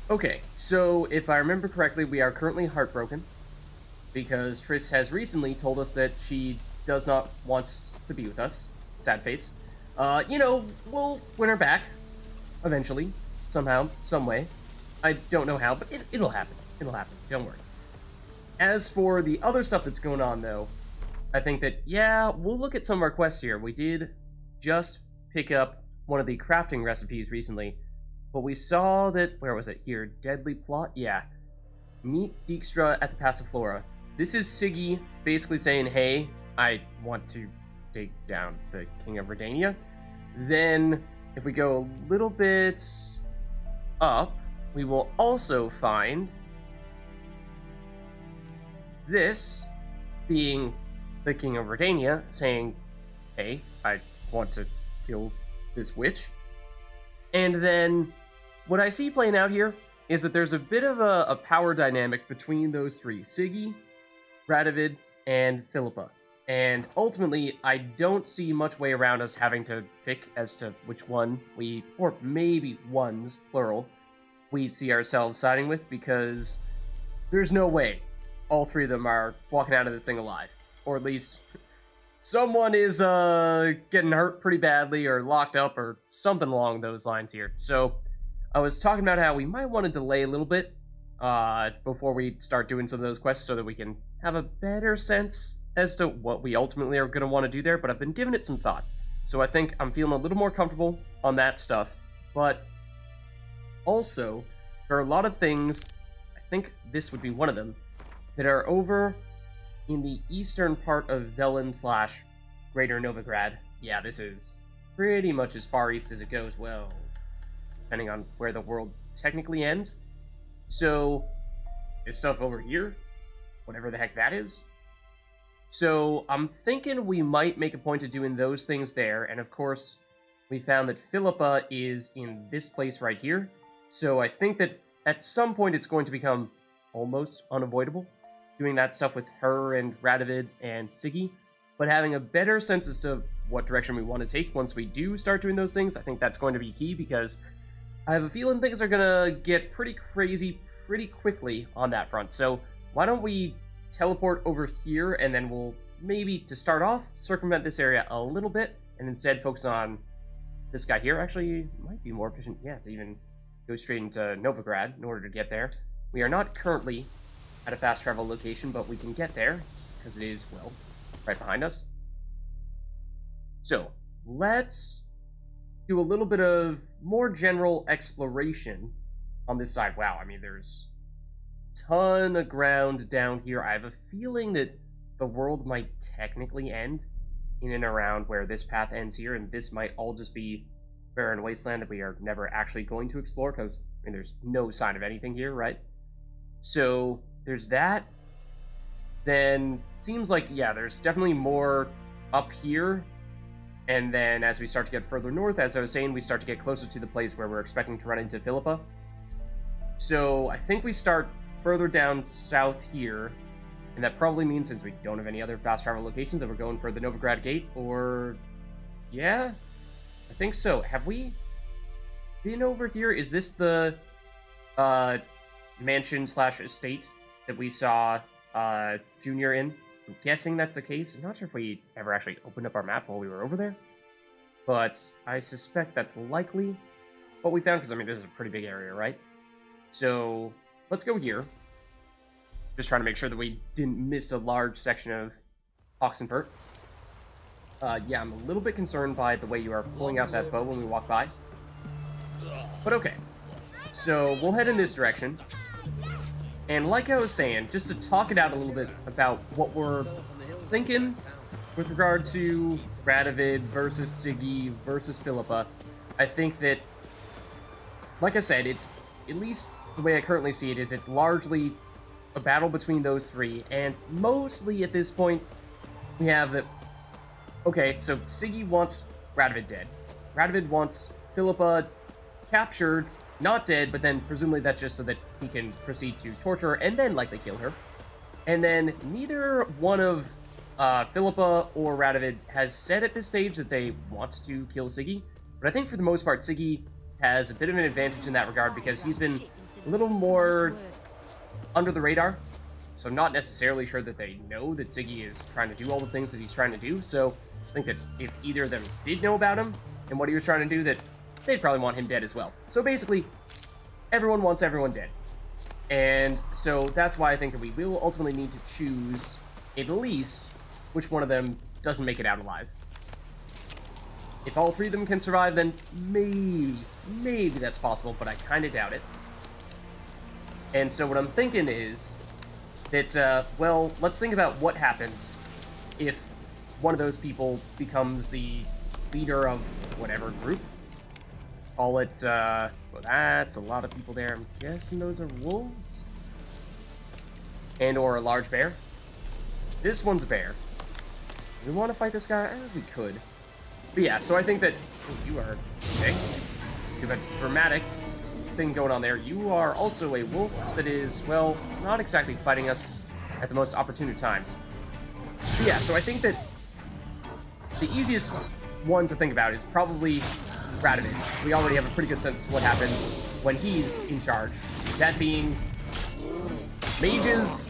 Okay, so if I remember correctly, we are currently heartbroken because Triss has recently told us that she does not want to be with us. Sad face. We'll win her back eventually, somehow, some way. I don't know how, but it'll happen. It'll happen. Don't worry. As for the other stuff that's going on, though, I think that, yeah, we'll look at some of our quests here. We did just pick up one of the crafting recipes recently, but we saw that, where was it? Here, Deadly Plot? Yeah. Meet Dijkstra at the Passiflora. This is Siggy basically saying, hey, I want to take down the King of Redania. Then, if we go a little bit up, we will also find this being the King of Redania saying, hey, I want to kill this witch. And then what I see playing out here is that there's a bit of a power dynamic between those three, Siggy, Radovid, and Philippa. And ultimately, I don't see much way around us having to pick as to which one we, or maybe ones, plural, we see ourselves siding with, because there's no way all three of them are walking out of this thing alive. Or at least someone is getting hurt pretty badly or locked up or something along those lines here. So I was talking about how we might want to delay a little bit before we start doing some of those quests so that we can have a better sense as to what we ultimately are going to want to do there, but I've been giving it some thought. So I think I'm feeling a little more comfortable on that stuff. But also, there are a lot of things, I think this would be one of them, that are over in the eastern part of Velen / Greater Novigrad. Yeah, this is pretty much as far east as it goes, well, depending on where the world technically ends. So, this stuff over here, whatever the heck that is. So, I'm thinking we might make a point of doing those things there, and of course, we found that Philippa is in this place right here, so I think that at some point it's going to become almost unavoidable doing that stuff with her and Radovid and Siggy, but having a better sense as to what direction we want to take once we do start doing those things, I think that's going to be key, because I have a feeling things are going to get pretty crazy pretty quickly on that front. So why don't we teleport over here, and then we'll maybe, to start off, circumvent this area a little bit, and instead focus on this guy here. Actually, might be more efficient, yeah, to even go straight into Novigrad in order to get there. We are not currently at a fast travel location, but we can get there, because it is, well, right behind us. So, let's do a little bit of more general exploration on this side. Wow, I mean, there's a ton of ground down here. I have a feeling that the world might technically end in and around where this path ends here, and this might all just be barren wasteland that we are never actually going to explore, because, I mean, there's no sign of anything here, right? So, there's that. Then, seems like, yeah, there's definitely more up here. And then, as we start to get further north, as I was saying, we start to get closer to the place where we're expecting to run into Philippa. So, I think we start further down south here. And that probably means, since we don't have any other fast travel locations, that we're going for the Novigrad Gate, or... yeah? I think so. Have we been over here? Is this the mansion / estate that we saw Junior in? I'm guessing that's the case. I'm not sure if we ever actually opened up our map while we were over there, but I suspect that's likely what we found, because, I mean, this is a pretty big area, right? So, let's go here. Just trying to make sure that we didn't miss a large section of Oxenfurt. Yeah, I'm a little bit concerned by the way you are pulling out that bow when we walk by. But okay. So, we'll head in this direction. And like I was saying, just to talk it out a little bit about what we're thinking with regard to Radovid versus Siggy versus Philippa, I think that, like I said, it's, at least the way I currently see it, is it's largely a battle between those three, and mostly at this point, we have that. Okay, so Siggy wants Radovid dead. Radovid wants Philippa captured, not dead, but then presumably that's just so that he can proceed to torture her and then likely kill her. And then neither one of Philippa or Radovid has said at this stage that they want to kill Siggy, but I think for the most part, Siggy has a bit of an advantage in that regard, because he's been a little more under the radar. So I'm not necessarily sure that they know that Ziggy is trying to do all the things that he's trying to do. So I think that if either of them did know about him and what he was trying to do, that they'd probably want him dead as well. So basically, everyone wants everyone dead. And so that's why I think that we will ultimately need to choose at least which one of them doesn't make it out alive. If all three of them can survive, then maybe that's possible, but I kind of doubt it. And so what I'm thinking is that, well, let's think about what happens if one of those people becomes the leader of whatever group. Call it, well, that's a lot of people there. I'm guessing those are wolves? And or a large bear. This one's a bear. Do we want to fight this guy? We could. But yeah, so I think that... Oh, you are... Okay. You have a dramatic thing going on there. You are also a wolf that is, well, not exactly fighting us at the most opportune times. But yeah, so I think that the easiest one to think about is probably Radovid. We already have a pretty good sense of what happens when he's in charge. That being, mages,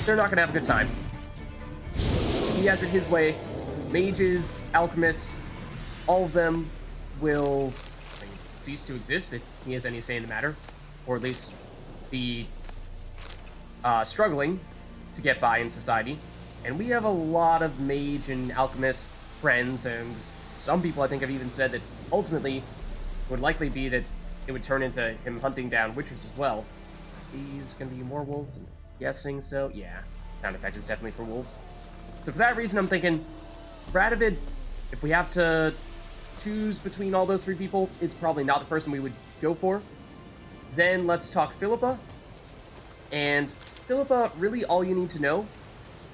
they're not going to have a good time. He has it his way. Mages, alchemists, all of them will cease to exist if he has any say in the matter, or at least be struggling to get by in society. And we have a lot of mage and alchemist friends, and some people I think have even said that ultimately it would likely be that it would turn into him hunting down witches as well. He's going to be more wolves? I'm guessing so. Yeah, sound effect is definitely for wolves. So for that reason, I'm thinking Radovid, if we have to choose between all those three people, it's probably not the person we would go for. Then let's talk Philippa. And Philippa, really all you need to know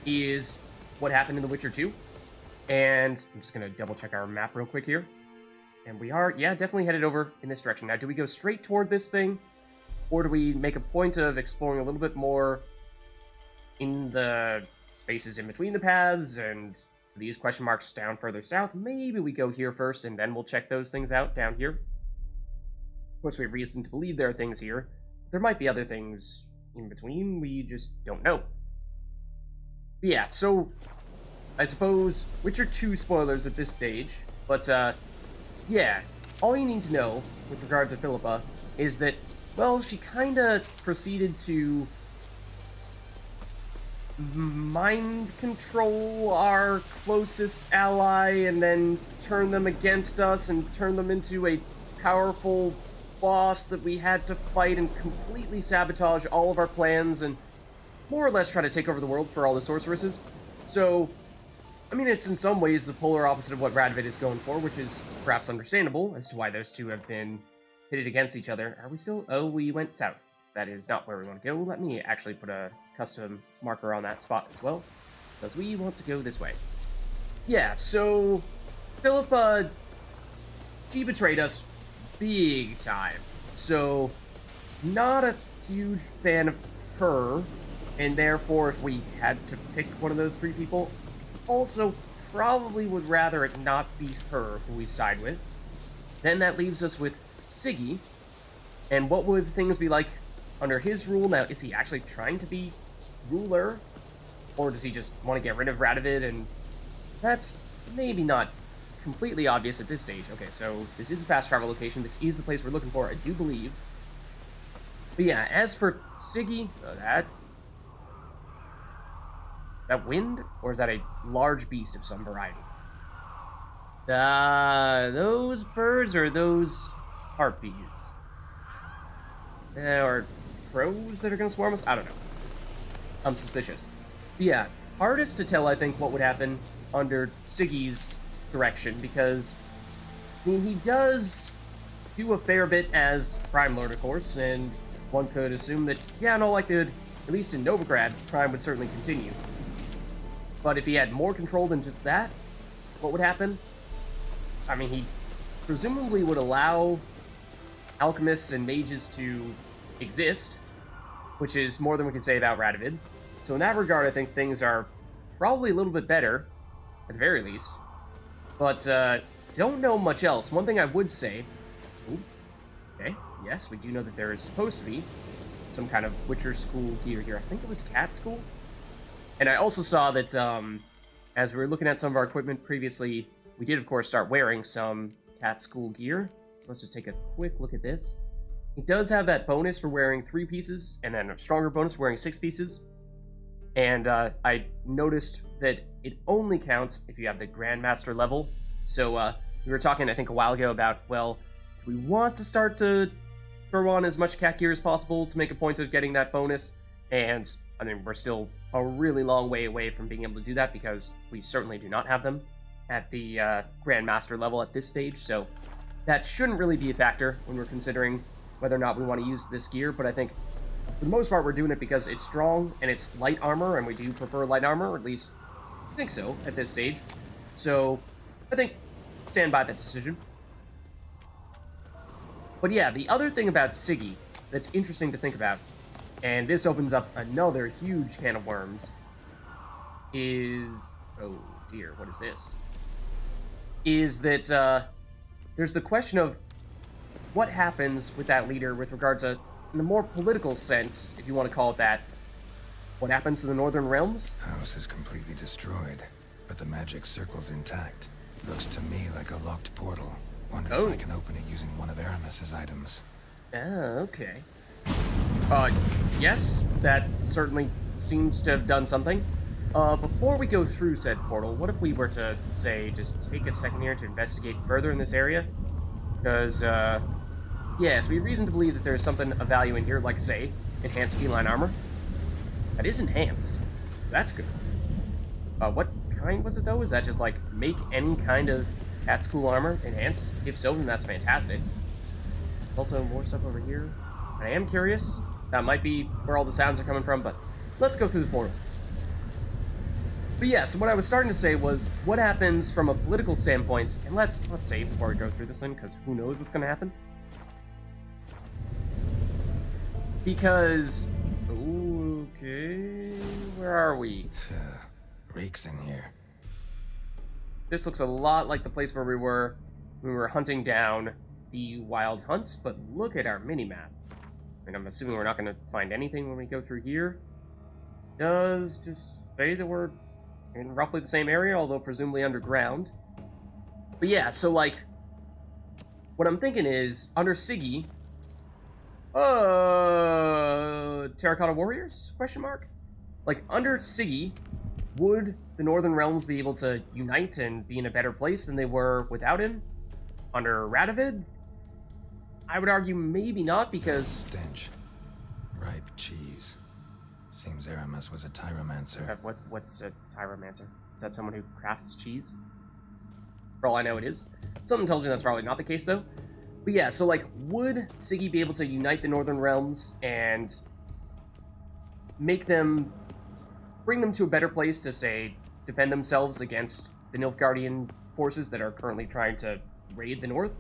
is what happened in The Witcher 2. And I'm just going to double check our map real quick here. And we are, yeah, definitely headed over in this direction. Now, do we go straight toward this thing? Or do we make a point of exploring a little bit more in the spaces in between the paths and these question marks down further south? Maybe we go here first and then we'll check those things out down here. Of course, we have reason to believe there are things here. There might be other things in between, we just don't know. But yeah, so I suppose Witcher 2 spoilers at this stage, but yeah, all you need to know with regard to Philippa is that, well, she kinda proceeded to mind control our closest ally and then turn them against us and turn them into a powerful boss that we had to fight and completely sabotage all of our plans and more or less try to take over the world for all the sorceresses. So, I mean, it's in some ways the polar opposite of what Radovid is going for, which is perhaps understandable as to why those two have been pitted against each other. Are we still? Oh, we went south. That is not where we want to go. Let me actually put a custom marker on that spot as well, because we want to go this way. Yeah, so Philippa, she betrayed us big time. So, not a huge fan of her, and therefore, if we had to pick one of those three people, also probably would rather it not be her who we side with. Then that leaves us with Siggy, and what would things be like under his rule? Now, is he actually trying to be ruler? Or does he just want to get rid of Radovid? And that's maybe not completely obvious at this stage. Okay, so this is a fast travel location. This is the place we're looking for, I do believe. But yeah, as for Siggy, that wind? Or is that a large beast of some variety? Those birds or those harpies? Or crows that are going to swarm us? I don't know. I'm suspicious. But yeah, hardest to tell, I think, what would happen under Siggy's direction, because, I mean, he does do a fair bit as Prime Lord, of course, and one could assume that, yeah, in all likelihood, at least in Novigrad, Prime would certainly continue. But if he had more control than just that, what would happen? I mean, he presumably would allow alchemists and mages to exist, which is more than we can say about Radovid. So in that regard, I think things are probably a little bit better, at the very least. But don't know much else. One thing I would say... Ooh, okay, yes, we do know that there is supposed to be some kind of Witcher school gear here. I think it was Cat School. And I also saw that as we were looking at some of our equipment previously, we did, of course, start wearing some Cat School gear. So let's just take a quick look at this. It does have that bonus for wearing 3 pieces, and then a stronger bonus for wearing 6 pieces. And I noticed that it only counts if you have the Grandmaster level. So we were talking, I think, a while ago about, well, do we want to start to throw on as much cat gear as possible to make a point of getting that bonus? And, I mean, we're still a really long way away from being able to do that because we certainly do not have them at the Grandmaster level at this stage. So that shouldn't really be a factor when we're considering whether or not we want to use this gear. But I think, for the most part, we're doing it because it's strong and it's light armor, and we do prefer light armor, or at least I think so at this stage. So I think stand by that decision. But yeah, the other thing about Siggy that's interesting to think about, and this opens up another huge can of worms, is... oh dear, what is this? Is that there's the question of what happens with that leader with regard to, in the more political sense, if you want to call it that, what happens to the Northern Realms? House is completely destroyed, but the magic circle's intact. Looks to me like a locked portal. Wonder if I can open it using one of Aramis's items. Okay. Yes, that certainly seems to have done something. Before we go through said portal, what if we were to, say, just take a second here to investigate further in this area? Because, yes, we have reason to believe that there's something of value in here, like, say, enhanced feline armor. That is enhanced. That's good. What kind was it, though? Is that just, like, make any kind of Cat School armor enhanced? If so, then that's fantastic. Also, more stuff over here. I am curious. That might be where all the sounds are coming from, but let's go through the portal. But yeah, so what I was starting to say was, what happens from a political standpoint, and let's say before we go through this thing, because who knows what's going to happen. Because, okay, where are we? Reeks in here. This looks a lot like the place where we were hunting down the wild hunts, but look at our mini-map. And I'm assuming we're not going to find anything when we go through here. It does just say that we're in roughly the same area, although presumably underground. But yeah, so like, what I'm thinking is, under Siggy, Terracotta Warriors? Question mark? Like, under Siggy, would the Northern Realms be able to unite and be in a better place than they were without him? Under Radovid? I would argue maybe not, because... stench. Ripe cheese. Seems Aramis was a tyromancer. What's a tyromancer? Is that someone who crafts cheese? For all I know, it is. Something tells me that's probably not the case, though. But yeah, so, like, would Siggy be able to unite the Northern Realms and make them... bring them to a better place to, say, defend themselves against the Nilfgaardian forces that are currently trying to raid the North?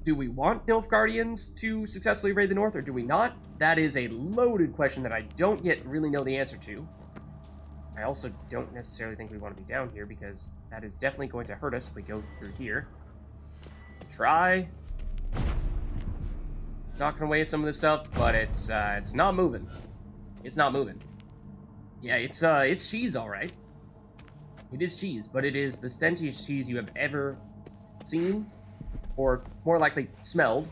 Do we want Nilfgaardians to successfully raid the North, or do we not? That is a loaded question that I don't yet really know the answer to. I also don't necessarily think we want to be down here, because that is definitely going to hurt us if we go through here. Try knocking away some of this stuff, but it's not moving. It's not moving. Yeah, it's cheese, all right. It is cheese, but it is the stenchiest cheese you have ever seen, or more likely smelled.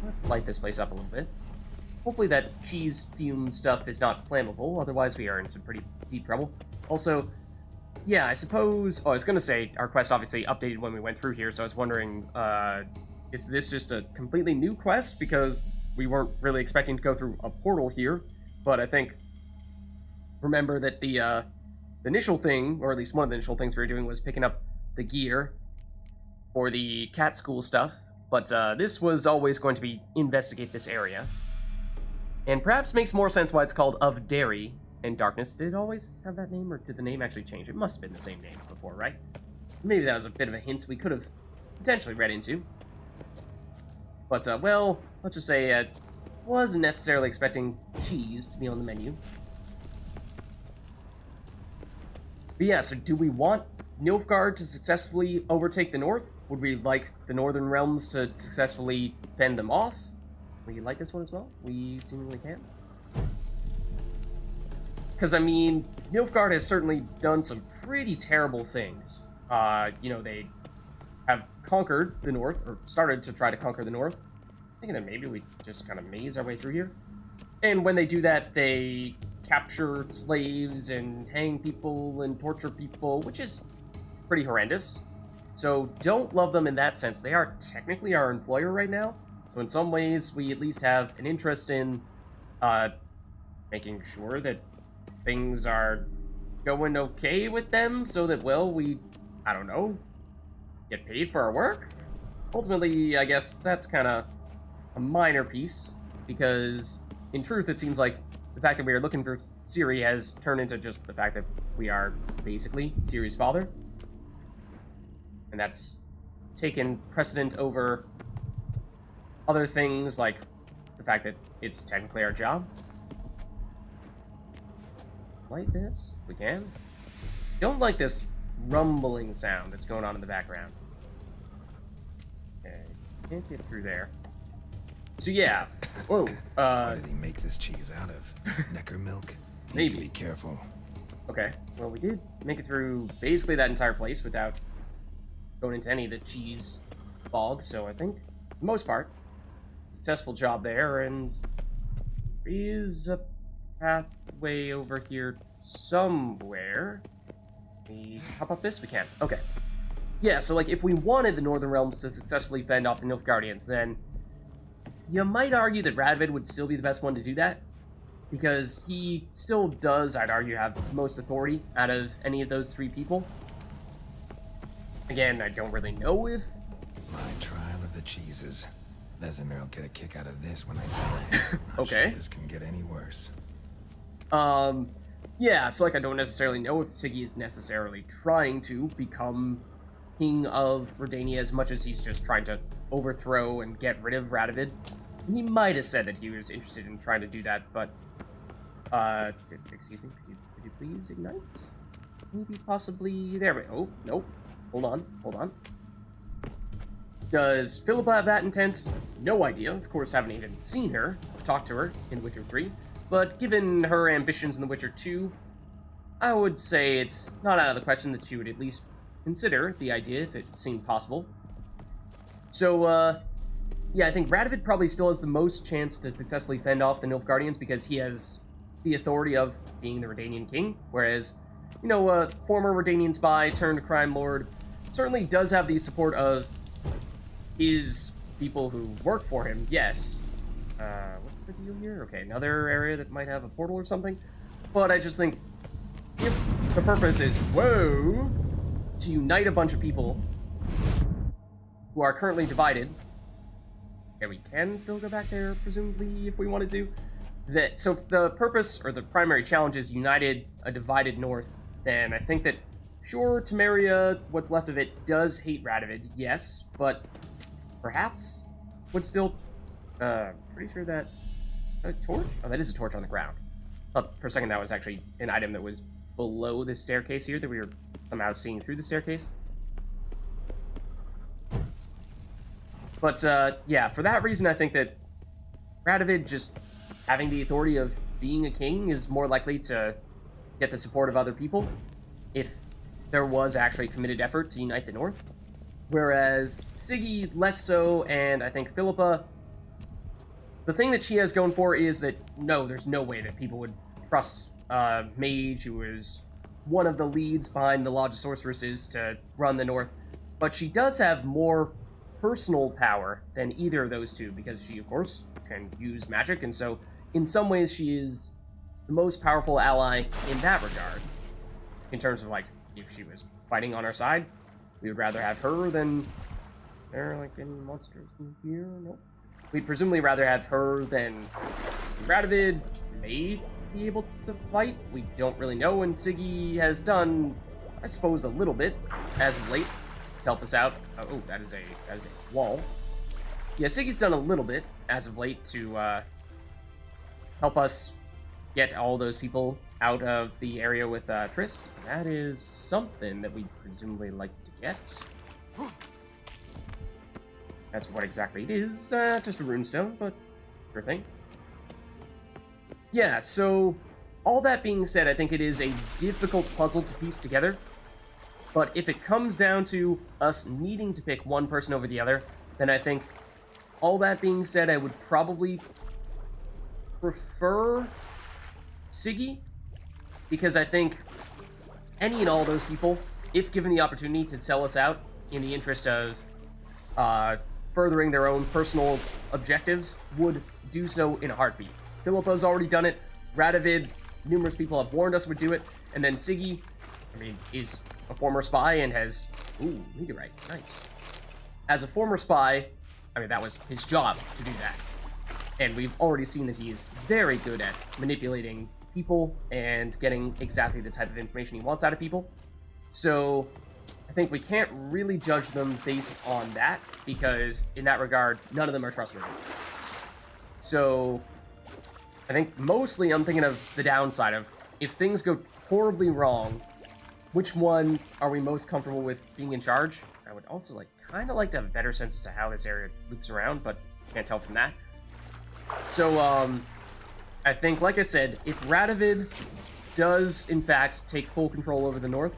Let's light this place up a little bit. Hopefully that cheese fume stuff is not flammable, otherwise we are in some pretty deep trouble. Also, yeah, I suppose... oh, I was going to say, our quest obviously updated when we went through here, so I was wondering, is this just a completely new quest? Because we weren't really expecting to go through a portal here, but I think... remember that the initial thing, or at least one of the initial things we were doing, was picking up the gear for the cat school stuff, but this was always going to be investigate this area. And perhaps makes more sense why it's called Of Dairy and Darkness. Did it always have that name, or did the name actually change? It must have been the same name before, right? Maybe that was a bit of a hint we could have potentially read into. But, well, let's just say, wasn't necessarily expecting cheese to be on the menu. But yeah, so do we want Nilfgaard to successfully overtake the North? Would we like the Northern Realms to successfully fend them off? we light this one as well? We seemingly can. Because, I mean, Nilfgaard has certainly done some pretty terrible things. You know, they have conquered the north, or started to try to conquer the north. Thinking that maybe we just kind of maze our way through here. And when they do that, they capture slaves and hang people and torture people, which is pretty horrendous. So don't love them in that sense. They are technically our employer right now. So in some ways, we at least have an interest in making sure that things are going okay with them so that, well, we, I don't know, get paid for our work? Ultimately, I guess that's kind of a minor piece, because in truth, it seems like the fact that we are looking for Ciri has turned into just the fact that we are basically Ciri's father. And that's taken precedent over other things, like the fact that it's technically our job. Like this, if we can. Don't like this rumbling sound that's going on in the background. Okay, can't get through there. So yeah, whoa. What did he make this cheese out of? Necker milk? Maybe. Need to be careful. Okay, well, we did make it through basically that entire place without going into any of the cheese fog, so I think, for the most part, successful job there, and there is a pathway over here somewhere. We hop up this? We can. Okay. Yeah, so, like, if we wanted the Northern Realms to successfully fend off the Nilfgaardians, then you might argue that Radovid would still be the best one to do that, because he still does, I'd argue, have the most authority out of any of those three people. Again, I don't really know if... My trial of the cheeses. Vesemir will get a kick out of this when I tell him. Okay. Sure this can get any worse. Yeah, so, like, I don't necessarily know if Siggy is necessarily trying to become king of Redania as much as he's just trying to overthrow and get rid of Radovid. He might have said that he was interested in trying to do that, but, excuse me, could you please ignite? Maybe possibly, there we go. Oh, nope. Hold on. Does Philippa have that intent? No idea. Of course, haven't even seen her, talked to her in Witcher 3. But given her ambitions in The Witcher 2, I would say it's not out of the question that she would at least consider the idea if it seemed possible. So, yeah, I think Radovid probably still has the most chance to successfully fend off the Nilfgaardians because he has the authority of being the Redanian king, whereas, you know, a former Redanian spy turned crime lord certainly does have the support of his people who work for him, yes. What's the deal here? Okay, another area that might have a portal or something. But I just think if the purpose is, whoa, to unite a bunch of people who are currently divided, and we can still go back there, presumably, if we wanted to. So if the purpose, or the primary challenge is united a divided north, then I think that, sure, Temeria, what's left of it, does hate Radovid, yes, but perhaps would still, pretty sure that, a torch? Oh, that is a torch on the ground. Thought for a second that was actually an item that was below the staircase here, that we were somehow seeing through the staircase. But, yeah, for that reason, I think that Radovid just having the authority of being a king is more likely to get the support of other people if there was actually a committed effort to unite the North. Whereas Siggy, less so, and I think Philippa, the thing that she has going for is that, no, there's no way that people would trust Mage, who is one of the leads behind the Lodge of Sorceresses, to run the North. But she does have more personal power than either of those two, because she, of course, can use magic, and so in some ways she is the most powerful ally in that regard. In terms of, like, if she was fighting on our side, we would rather have her than... There, like, any monsters in here? Nope. We'd presumably rather have her than Radovid may be able to fight. We don't really know, and Siggy has done, I suppose, a little bit as of late to help us out. Oh, that is a wall. Yeah, Siggy's done a little bit as of late to help us get all those people out of the area with Triss. That is something that we'd presumably like to get. That's what exactly it is. Just a runestone, but Sure thing. Yeah, so all that being said, I think it is a difficult puzzle to piece together. But if it comes down to us needing to pick one person over the other, then I think, all that being said, I would probably prefer Siggy, because I think any and all those people, if given the opportunity to sell us out in the interest of furthering their own personal objectives, would do so in a heartbeat. Philippa's already done it. Radovid, numerous people have warned us would do it. And then Siggy, I mean, is a former spy and has... Ooh, meteorite. Nice. As a former spy, I mean, that was his job to do that. And we've already seen that he is very good at manipulating people and getting exactly the type of information he wants out of people. So I think we can't really judge them based on that, because in that regard, none of them are trustworthy. So I think mostly I'm thinking of the downside of, if things go horribly wrong, which one are we most comfortable with being in charge? I would also kind of like to have a better sense as to how this area loops around, but can't tell from that. So, I think, like I said, if Radovid does, in fact, take full control over the north,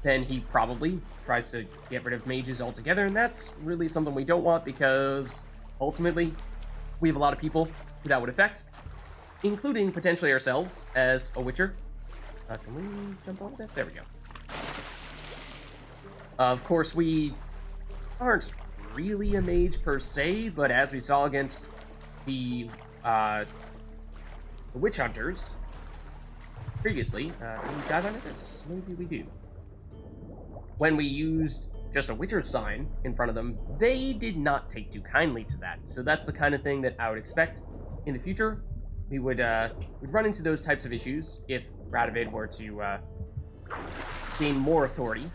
then he probably tries to get rid of mages altogether, and that's really something we don't want, because, ultimately, we have a lot of people who that would affect, including, potentially, ourselves, as a Witcher. Can we jump over this? There we go. Of course, we aren't really a mage per se, but as we saw against the witch hunters previously, can we dive under this? Maybe we do. When we used just a Witcher sign in front of them, they did not take too kindly to that. So that's the kind of thing that I would expect in the future. We would we'd run into those types of issues if Radovid were to gain more authority.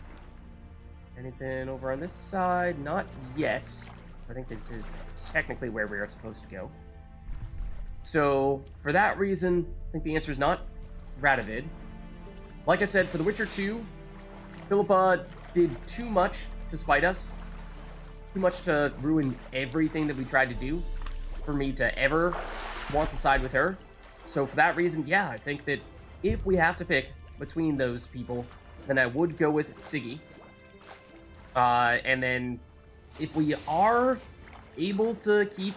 Anything over on this side? Not yet. I think this is technically where we are supposed to go. So, for that reason, I think the answer is not Radovid. Like I said, for The Witcher 2, Philippa did too much to spite us. Too much to ruin everything that we tried to do for me to ever want to side with her. So for that reason, yeah, I think that if we have to pick between those people, then I would go with Siggy. And then if we are able to keep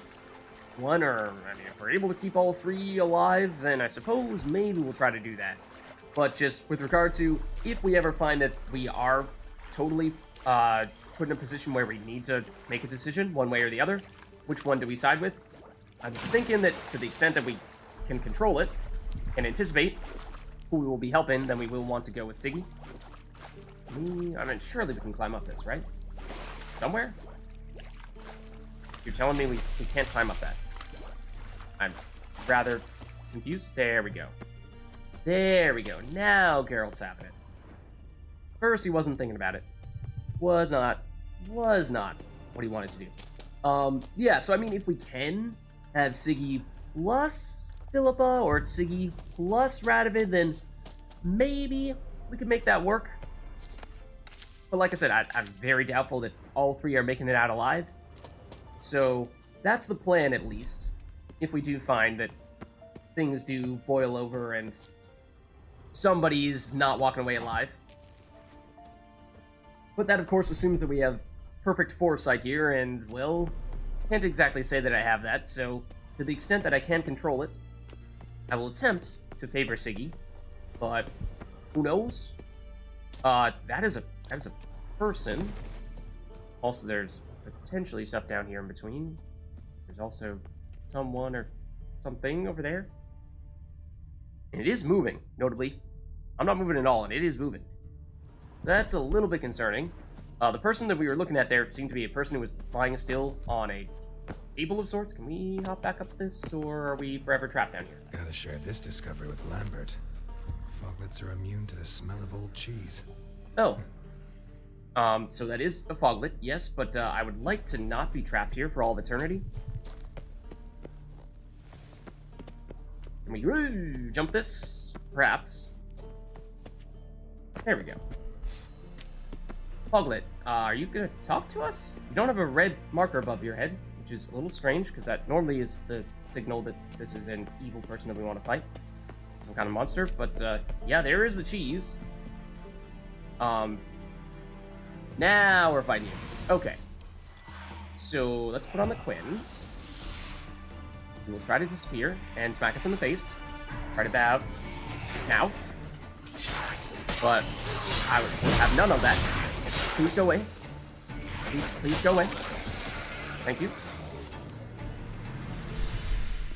one, or I mean, if we're able to keep all three alive, then I suppose maybe we'll try to do that. But just with regard to, if we ever find that we are totally put in a position where we need to make a decision one way or the other, which one do we side with? I'm thinking that to the extent that we can control it and anticipate who we will be helping, then we will want to go with Siggy. I mean, surely we can climb up this, right? Somewhere? You're telling me we can't climb up that? I'm rather confused. There we go. There we go. Now Geralt's having it. First, he wasn't thinking about it. Was not what he wanted to do. Yeah, so I mean, if we can have Siggy plus Philippa, or Siggy plus Radovid, then maybe we could make that work. But like I said, I'm very doubtful that all three are making it out alive. So that's the plan, at least, if we do find that things do boil over and somebody's not walking away alive. But that, of course, assumes that we have perfect foresight here, and, well, can't exactly say that I have that, so to the extent that I can control it, I will attempt to favor Siggy, but who knows? That is a person. Also, there's potentially stuff down here in between. There's also someone or something over there. And it is moving, notably. I'm not moving at all, and it is moving. So that's a little bit concerning. The person that we were looking at there seemed to be a person who was lying still on a table of sorts. Can we hop back up this, or are we forever trapped down here? Gotta share this discovery with Lambert. Foglets are immune to the smell of old cheese. Oh. So that is a foglet, yes, but I would like to not be trapped here for all of eternity. Can we jump this? Perhaps. There we go. Foglet, are you gonna talk to us? You don't have a red marker above your head, which is a little strange, because that normally is the signal that this is an evil person that we want to fight. Some kind of monster, but yeah, there is the cheese. Now we're fighting you. Okay. So let's put on the Quins. We will try to disappear and smack us in the face. Right about now. But I would have none of that. Please go away. Please go away. Thank you.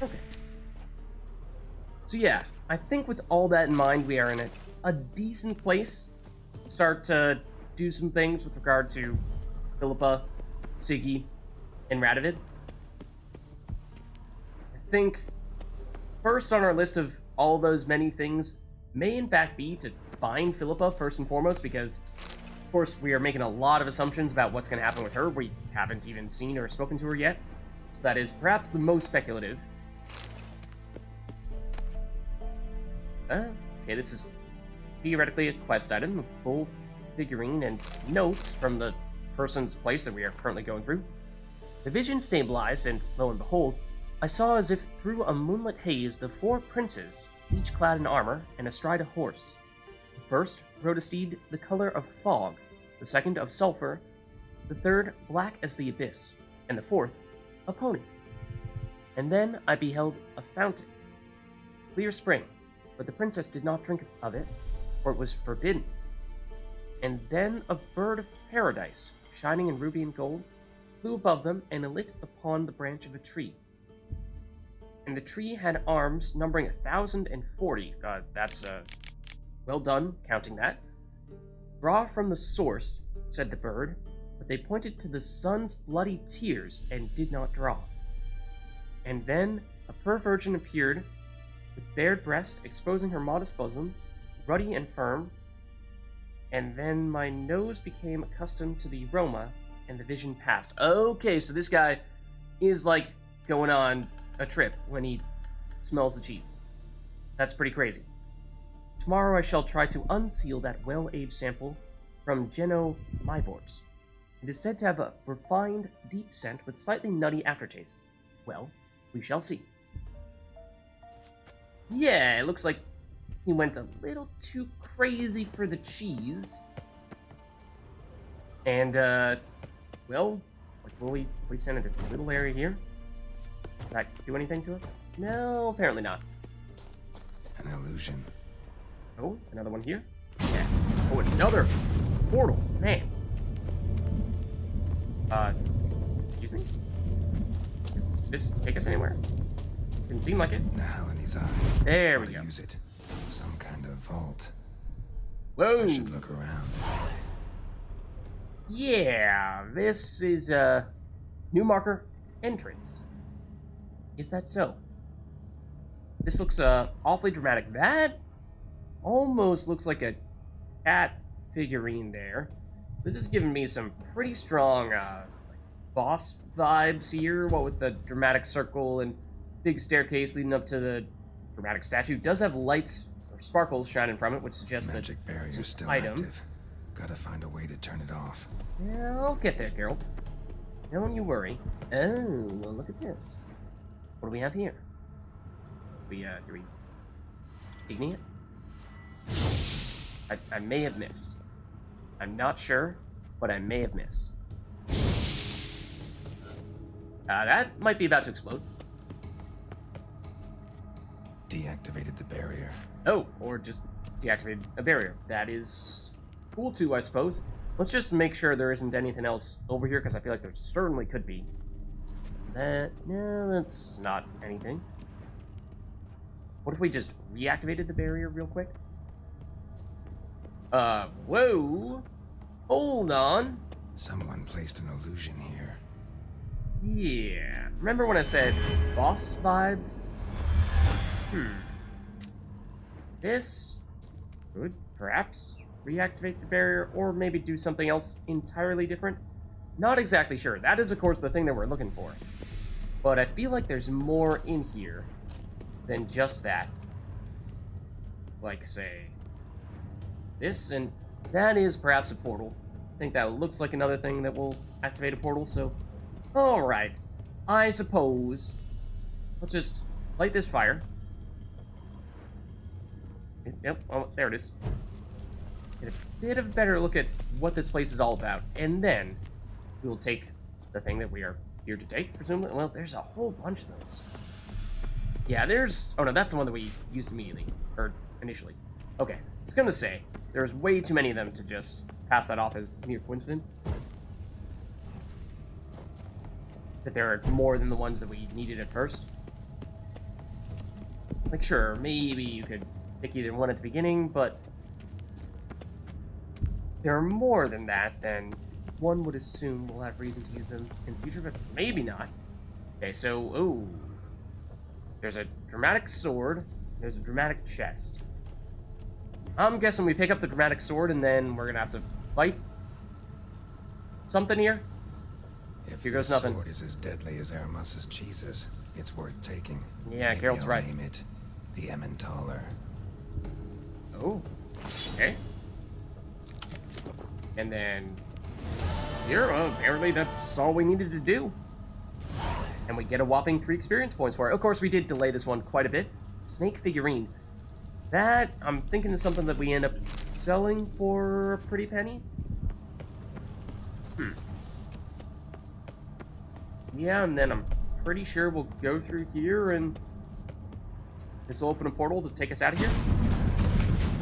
Okay. So yeah, I think with all that in mind, we are in a decent place to start to do some things with regard to Philippa, Siggy, and Radovid. I think first on our list of all those many things may in fact be to find Philippa first and foremost, because of course we are making a lot of assumptions about what's going to happen with her. We haven't even seen or spoken to her yet, so that is perhaps the most speculative. Okay, this is theoretically a quest item, a full figurine and notes from the person's place that we are currently going through. The vision stabilized, and lo and behold, I saw as if through a moonlit haze the 4 princes, each clad in armor and astride a horse. The first rode a steed the color of fog, the second of sulfur, the third black as the abyss, and the fourth a pony. And then I beheld a fountain, clear spring, but the princess did not drink of it, for it was forbidden. And then a bird of paradise, shining in ruby and gold, flew above them and lit upon the branch of a tree. And the tree had arms numbering 1,040. That's well done, counting that. Draw from the source, said the bird, but they pointed to the sun's bloody tears and did not draw. And then a pure virgin appeared, with bared breast, exposing her modest bosoms, ruddy and firm. And then my nose became accustomed to the aroma, and the vision passed. Okay, so this guy is like going on a trip when he smells the cheese. That's pretty crazy. Tomorrow I shall try to unseal that well-aged sample from Geno Myvorts. It is said to have a refined, deep scent with slightly nutty aftertaste. Well, we shall see. Yeah, it looks like he went a little too crazy for the cheese. And, well, like, will we send it this little area here? Does that do anything to us? No, apparently not. An illusion. Oh, another one here? Yes. Oh, another portal. Man. Excuse me? Did this take us anywhere? Didn't seem like it. Now in his eye. There How we to go. Use it. Some kind of vault. Whoa. I should look around. Yeah, this is a new marker entrance. Is that so? This looks awfully dramatic. That almost looks like a cat figurine there. This is giving me some pretty strong boss vibes here. What with the dramatic circle and big staircase leading up to the dramatic statue. It does have lights or sparkles shining from it, which suggests that Magic barrier still item. active. Gotta find a way to turn it off. Yeah, I'll get there, Geralt. Don't you worry. Oh, well, look at this. What do we have here? Do we ignite it? I may have missed. I'm not sure, but I may have missed. That might be about to explode. Deactivated the barrier. Oh, or just deactivated a barrier. That is cool too, I suppose. Let's just make sure there isn't anything else over here, because I feel like there certainly could be. No, that's not anything. What if we just reactivated the barrier real quick? Whoa! Hold on! Someone placed an illusion here. Yeah. Remember when I said boss vibes? This could perhaps reactivate the barrier, or maybe do something else entirely different. Not exactly sure. That is, of course, the thing that we're looking for. But I feel like there's more in here than just that. Like, say, this, and that is perhaps a portal. I think that looks like another thing that will activate a portal, so... Alright. I suppose let's just light this fire. Yep, oh, there it is. Get a bit of a better look at what this place is all about, and then we will take the thing that we are here to take, presumably. Well, there's a whole bunch of those. Yeah, there's... Oh, no, that's the one that we used immediately, or initially. Okay, I was gonna say, there's way too many of them to just pass that off as mere coincidence. That there are more than the ones that we needed at first. Like, sure, maybe you could pick either one at the beginning, but there are more than that, then one would assume we'll have reason to use them in the future, but maybe not. Okay, so, ooh. There's a dramatic sword, there's a dramatic chest. I'm guessing we pick up the dramatic sword, and then we're gonna have to fight something here. If Here goes this nothing. sword is as deadly as Aramus's cheeses, it's worth taking. Yeah, Maybe Geralt's I'll right. name it the Emmentaler. Oh, okay. And then here, apparently that's all we needed to do. And we get a whopping 3 experience points for it. Of course, we did delay this one quite a bit. Snake figurine. That, I'm thinking, is something that we end up selling for a pretty penny. Yeah, and then I'm pretty sure we'll go through here and this will open a portal to take us out of here.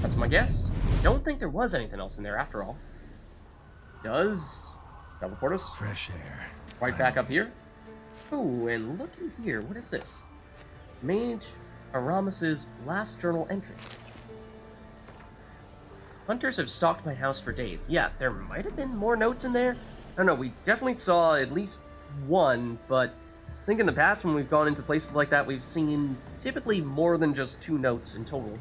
That's my guess. Don't think there was anything else in there after all. Does teleport us Fresh air. right back up here. Ooh, and looky here. What is this? Mage Aramus's last journal entry. Hunters have stalked my house for days. Yeah, there might have been more notes in there. I don't know, we definitely saw at least one, but I think in the past when we've gone into places like that, we've seen typically more than just 2 notes in total.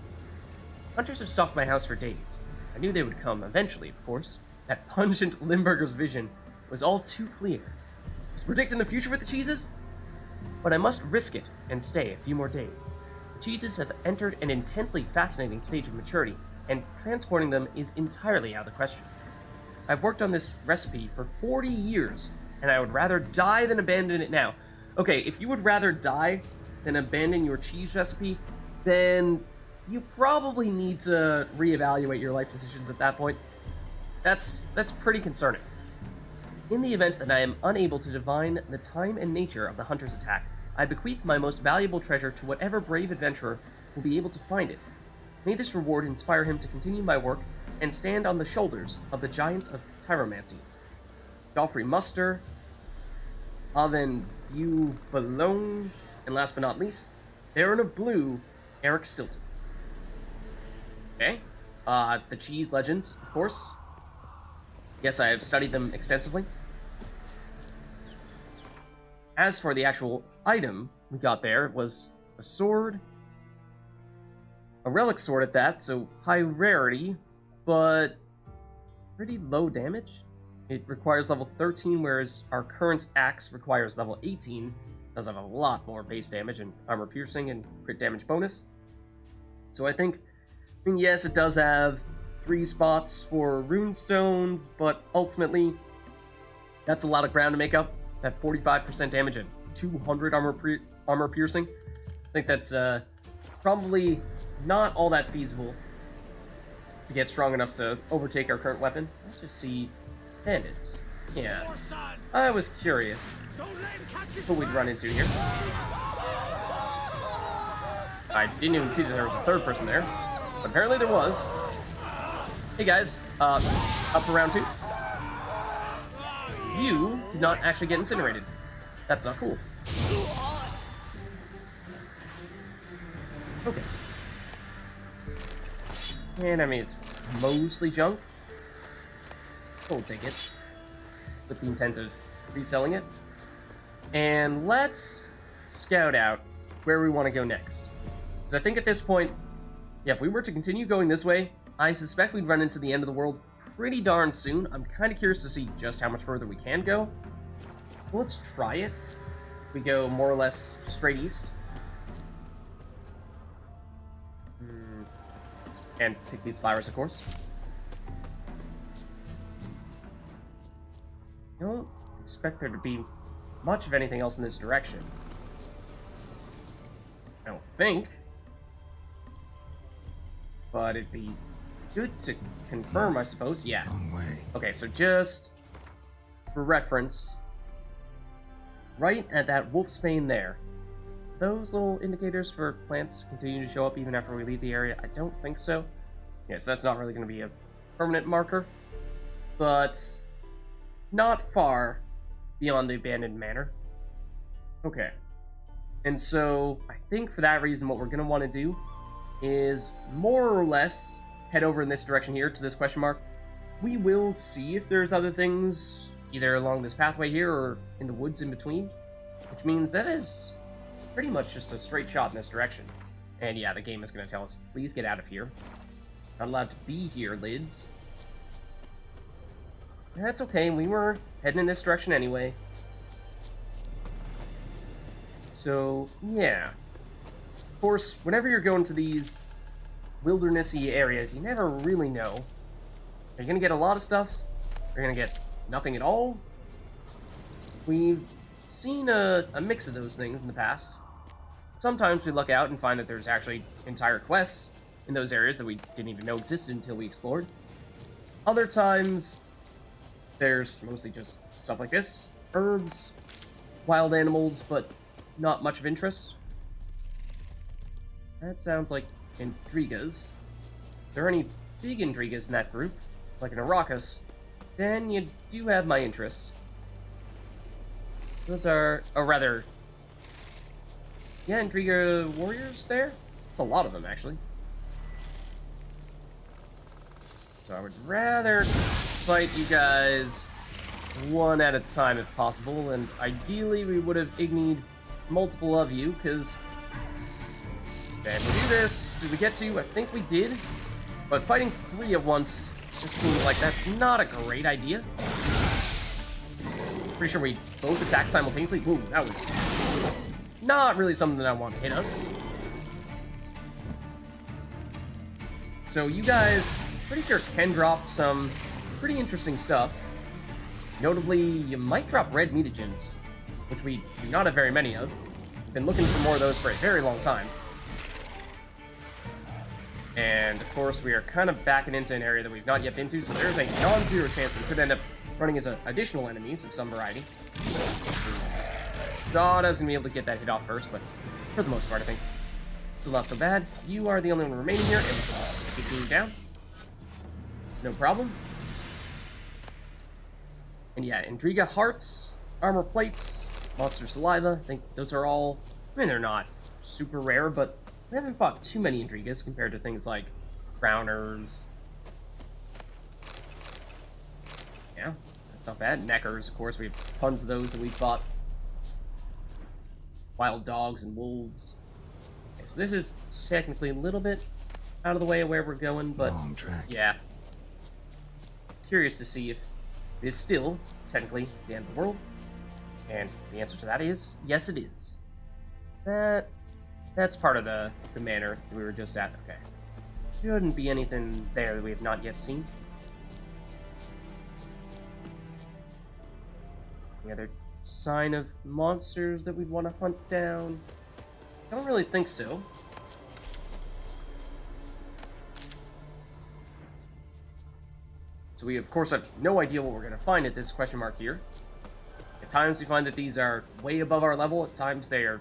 Hunters have stalked my house for days. I knew they would come eventually, of course. That pungent Limburger's vision was all too clear. Was predicting the future with the cheeses? But I must risk it and stay a few more days. The cheeses have entered an intensely fascinating stage of maturity, and transporting them is entirely out of the question. I've worked on this recipe for 40 years, and I would rather die than abandon it now. Okay, if you would rather die than abandon your cheese recipe, then you probably need to reevaluate your life decisions at that point. That's pretty concerning. In the event that I am unable to divine the time and nature of the hunter's attack, I bequeath my most valuable treasure to whatever brave adventurer will be able to find it. May this reward inspire him to continue my work and stand on the shoulders of the giants of tyromancy. Joffrey Muster, Aven View Balone, and last but not least, Baron of Blue, Eric Stilton. Okay, the cheese legends, of course. Yes, I have studied them extensively. As for the actual item we got there, it was a sword, a relic sword at that, so high rarity, but pretty low damage. It requires level 13, whereas our current axe requires level 18. Does have a lot more base damage and armor piercing and crit damage bonus. So I think, yes, it does have 3 spots for runestones, but ultimately, that's a lot of ground to make up. That 45% damage and 200 armor piercing. I think that's probably not all that feasible to get strong enough to overtake our current weapon. Let's just see. Bandits. Yeah. I was curious what we'd run into here. I didn't even see that there was a third person there, but apparently there was. Hey guys, up for round 2. You did not actually get incinerated. That's not cool. Okay. And I mean, it's mostly junk. We'll take it with the intent of reselling it. And let's scout out where we want to go next. Because I think at this point, yeah, if we were to continue going this way, I suspect we'd run into the end of the world pretty darn soon. I'm kind of curious to see just how much further we can go. Well, let's try it. We go more or less straight east. And pick these flowers, of course. Don't expect there to be much of anything else in this direction. I don't think. But it'd be good to confirm, I suppose. Yeah. Long way. Okay, so just for reference, right at that wolfsbane there, those little indicators for plants continue to show up even after we leave the area? I don't think so. Yes, that's not really going to be a permanent marker, but not far beyond the abandoned manor. Okay. And so, I think for that reason, what we're going to want to do is more or less head over in this direction here to this question mark. We will see if there's other things either along this pathway here or in the woods in between, which means that is pretty much just a straight shot in this direction. And yeah, the game is going to tell us, please get out of here. Not allowed to be here, Lids. That's okay, we were heading in this direction anyway. So, yeah. Of course, whenever you're going to these wildernessy areas, you never really know. Are you going to get a lot of stuff? Are you going to get nothing at all? We've seen a mix of those things in the past. Sometimes we luck out and find that there's actually entire quests in those areas that we didn't even know existed until we explored. Other times, there's mostly just stuff like this. Herbs, wild animals, but not much of interest. That sounds like Intrigas. If there are any big Intrigas in that group, like an Arrakis, then you do have my interest. Those are, or rather, yeah, Intriga warriors there? It's a lot of them, actually. So I would rather fight you guys one at a time if possible, and ideally we would have ignied multiple of you, because then we do this. Did we get to? I think we did. But fighting 3 at once just seems like that's not a great idea. Pretty sure we both attacked simultaneously. Whoa, that was not really something that I want to hit us. So you guys, pretty sure can drop some pretty interesting stuff. Notably, you might drop red mutagens, which we do not have very many of. Been looking for more of those for a very long time. And, of course, we are kind of backing into an area that we've not yet been to, so there's a non-zero chance that we could end up running into additional enemies of some variety. God, I was going to be able to get that hit off first, but for the most part, I think still not so bad. You are the only one remaining here, and we can just keep moving down. It's no problem. And yeah, Intriga hearts, armor plates, monster saliva. I think those are all, I mean, they're not super rare, but we haven't fought too many Intrigas compared to things like Crowners. Yeah, that's not bad. Neckers, of course, we have tons of those that we've fought. Wild dogs and wolves. Okay, so this is technically a little bit out of the way of where we're going, but long track. Yeah. Curious to see if it is still technically the end of the world. And the answer to that is, yes it is. That's part of the manor that we were just at. Okay. Shouldn't be anything there that we have not yet seen. Any other sign of monsters that we'd want to hunt down? I don't really think so. So we, of course, have no idea what we're going to find at this question mark here. At times we find that these are way above our level. At times they are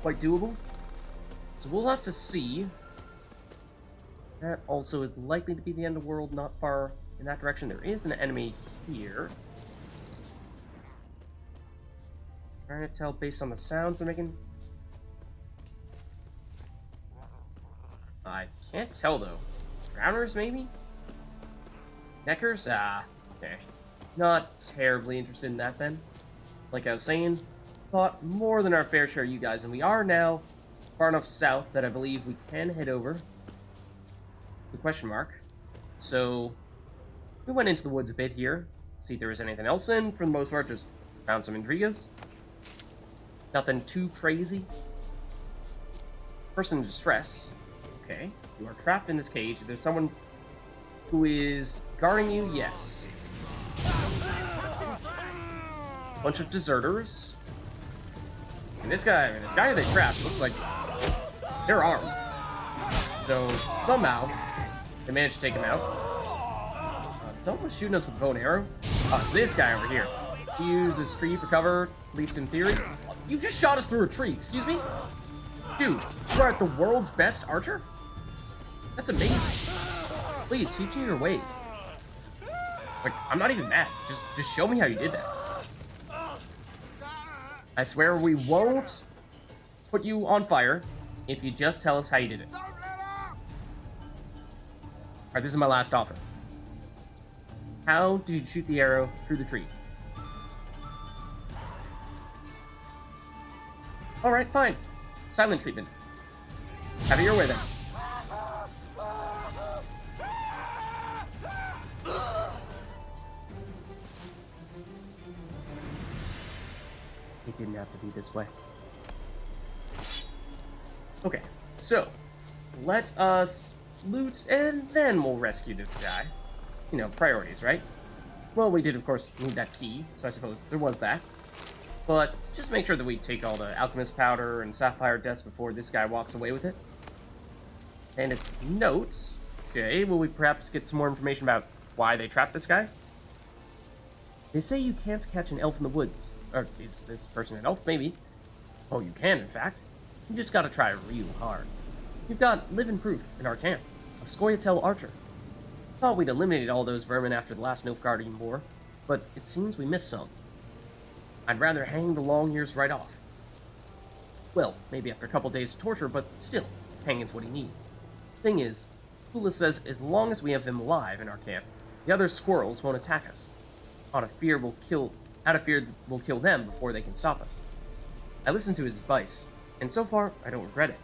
quite doable. So we'll have to see. That also is likely to be the end of the world, not far in that direction. There is an enemy here. Trying to tell based on the sounds they're making. I can't tell though. Drowners maybe? Neckers? Ah, okay. Not terribly interested in that then. Like I was saying, fought more than our fair share of you guys, and we are now far enough south that I believe we can head over the question mark. So we went into the woods a bit here, see if there was anything else in. For the most part, just found some Intrigas. Nothing too crazy. Person in distress. Okay, you are trapped in this cage. There's someone who is guarding you. Yes. bunch of deserters. And this guy they trapped looks like they're armed. So somehow they managed to take him out. Someone was shooting us with a bow and arrow. Oh, it's this guy over here. He uses tree for cover, at least in theory. You just shot us through a tree, excuse me? Dude, you are the world's best archer? That's amazing. Please, teach me your ways. Like, I'm not even mad. Just show me how you did that. I swear we won't put you on fire if you just tell us how you did it. Alright, this is my last offer. How did you shoot the arrow through the tree? Alright, fine. Silent treatment. Have it your way then. It didn't have to be this way. Okay, so let us loot and then we'll rescue this guy. You know, priorities, right? Well, we did, of course, need that key, so I suppose there was that. But just make sure that we take all the alchemist powder and sapphire dust before this guy walks away with it. And if notes, okay, will we perhaps get some more information about why they trapped this guy? They say you can't catch an elf in the woods. Or is this person an elf? Maybe. Oh, you can, in fact. You just gotta try real hard. You've got living proof in our camp. A Scoia'tael archer. Thought we'd eliminated all those vermin after the last Nilfgaardian war, but it seems we missed some. I'd rather hang the long years right off. Well, maybe after a couple days of torture, but still, hanging's what he needs. Thing is, Hula says as long as we have them alive in our camp, the other squirrels won't attack us. Out of fear we'll kill them before they can stop us. I listened to his advice, and so far, I don't regret it.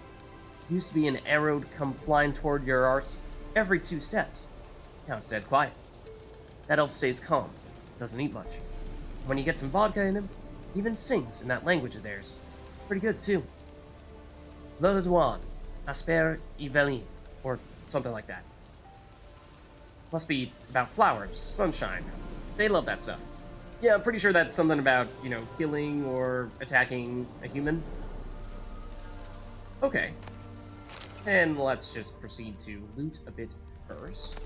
It used to be an arrow come flying toward your arse every 2 steps. Now it's dead quiet. That elf stays calm, doesn't eat much. When you get some vodka in him, he even sings in that language of theirs. Pretty good, too. Le Douane, Asper Yvelin, or something like that. Must be about flowers, sunshine. They love that stuff. Yeah, I'm pretty sure that's something about, you know, killing or attacking a human. Okay. And let's just proceed to loot a bit first.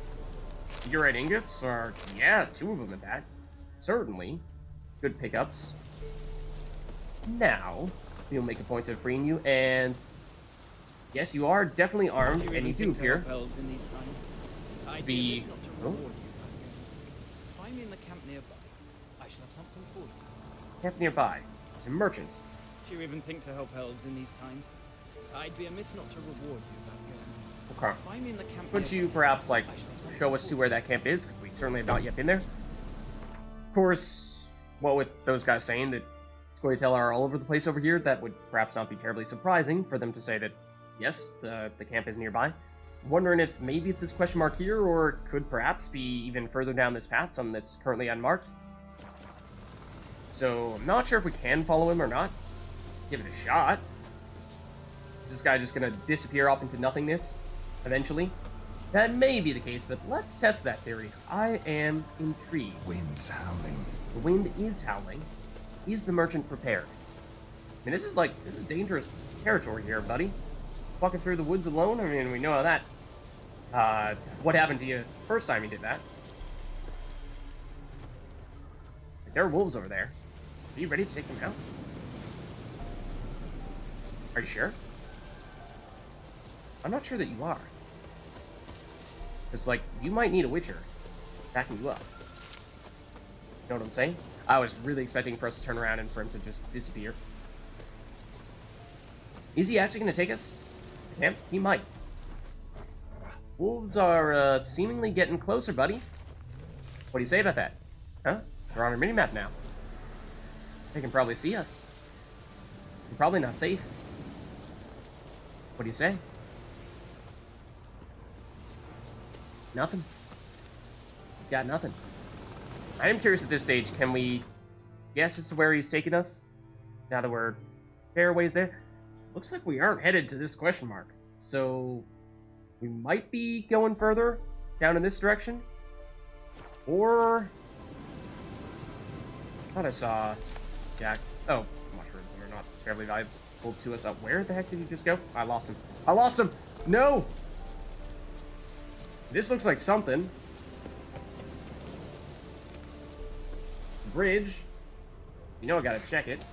Meteorite ingots are, yeah, 2 of them at that. Certainly. Good pickups. Now, we'll make a point of freeing you, and yes, you are definitely armed, and you do appear to be... Oh. Find me in the camp nearby. I shall have something for you. Camp nearby. Some merchants. Do you even think to help elves in these times? I'd be amiss not to reward you that Okay. Find me in the camp Could you perhaps, like, show us to where that camp is? Because we certainly have not yet been there. Of course, what with those guys saying that Scoia'tael are all over the place over here, that would perhaps not be terribly surprising for them to say that, yes, the camp is nearby. I'm wondering if maybe it's this question mark here, or it could perhaps be even further down this path, something that's currently unmarked. So, I'm not sure if we can follow him or not. Give it a shot. Is this guy just gonna disappear off into nothingness, eventually? That may be the case, but let's test that theory. I am intrigued. Wind's howling. The wind is howling. Is the merchant prepared? I mean, this is dangerous territory here, buddy. Walking through the woods alone? I mean, we know how that... what happened to you first time you did that? Like, there are wolves over there. Are you ready to take them out? Are you sure? I'm not sure that you are. It's like, you might need a witcher backing you up. You know what I'm saying? I was really expecting for us to turn around and for him to just disappear. Is he actually going to take us? Yeah, he might. Wolves are seemingly getting closer, buddy. What do you say about that? Huh? They're on our minimap now. They can probably see us. We're probably not safe. What do you say? Nothing. He's got nothing. I am curious at this stage, can we guess as to where he's taking us? Now that we're fair ways there? Looks like we aren't headed to this question mark. So, we might be going further down in this direction. Or... I thought I saw Jack. Oh, mushrooms are not terribly valuable to us. Where the heck did he just go? I lost him. I lost him! No! This looks like something. Bridge. You know I gotta check it.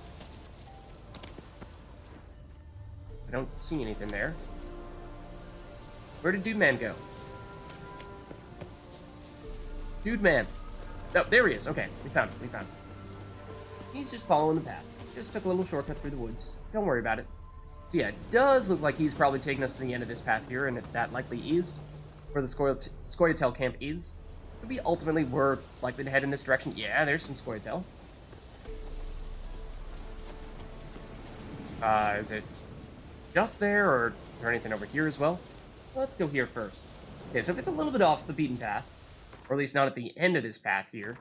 I don't see anything there. Where did Dude Man go? Dude Man. Oh, there he is. Okay, we found him. We found him. He's just following the path. Just took a little shortcut through the woods. Don't worry about it. So yeah, it does look like he's probably taking us to the end of this path here, and that likely is where the Scoia'tael camp is. So we ultimately were likely to head in this direction. Yeah, there's some Scoia'tael. Is it just there, or is there anything over here as well? Let's go here first. Okay, so if it's a little bit off the beaten path, or at least not at the end of this path here,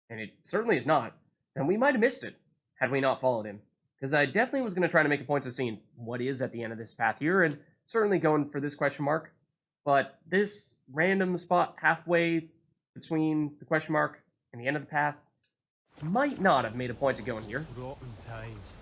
and it certainly is not, then we might have missed it had we not followed him. Because I definitely was going to try to make a point of seeing what is at the end of this path here, and certainly going for this question mark. But this random spot halfway between the question mark and the end of the path might not have made a point of going here. Rotten times.